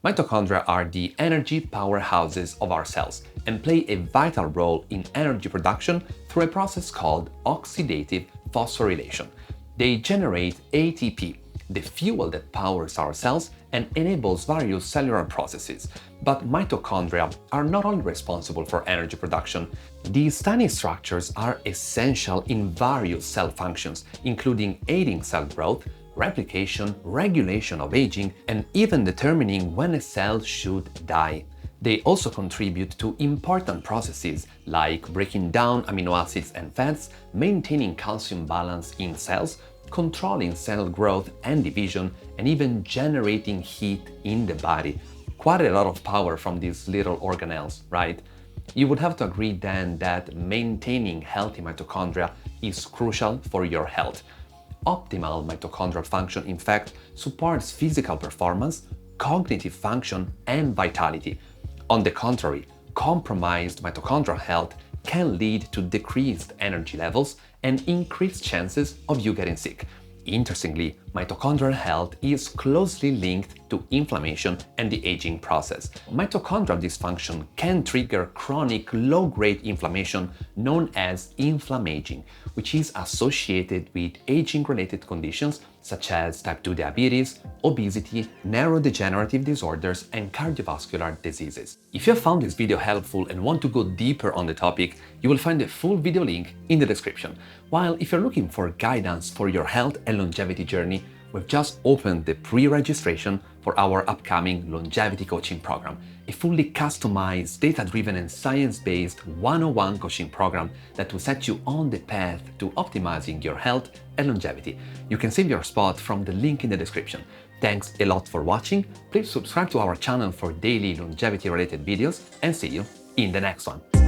Mitochondria are the energy powerhouses of our cells and play a vital role in energy production through a process called oxidative phosphorylation. They generate ATP, the fuel that powers our cells and enables various cellular processes. But mitochondria are not only responsible for energy production. These tiny structures are essential in various cell functions, including aiding cell growth, replication, regulation of aging, and even determining when a cell should die. They also contribute to important processes like breaking down amino acids and fats, maintaining calcium balance in cells, controlling cell growth and division, and even generating heat in the body. Quite a lot of power from these little organelles, right? You would have to agree then that maintaining healthy mitochondria is crucial for your health. Optimal mitochondrial function, in fact, supports physical performance, cognitive function, and vitality. On the contrary, compromised mitochondrial health can lead to decreased energy levels and increased chances of you getting sick. Interestingly, mitochondrial health is closely linked to inflammation and the aging process. Mitochondrial dysfunction can trigger chronic low-grade inflammation known as inflammaging, which is associated with aging-related conditions such as type 2 diabetes, obesity, neurodegenerative disorders, and cardiovascular diseases. If you have found this video helpful and want to go deeper on the topic, you will find the full video link in the description. While if you're looking for guidance for your health and longevity journey, we've just opened the pre-registration for our upcoming longevity coaching program, a fully customized, data-driven and science-based one-on-one coaching program that will set you on the path to optimizing your health and longevity. You can save your spot from the link in the description. Thanks a lot for watching. Please subscribe to our channel for daily longevity-related videos and see you in the next one.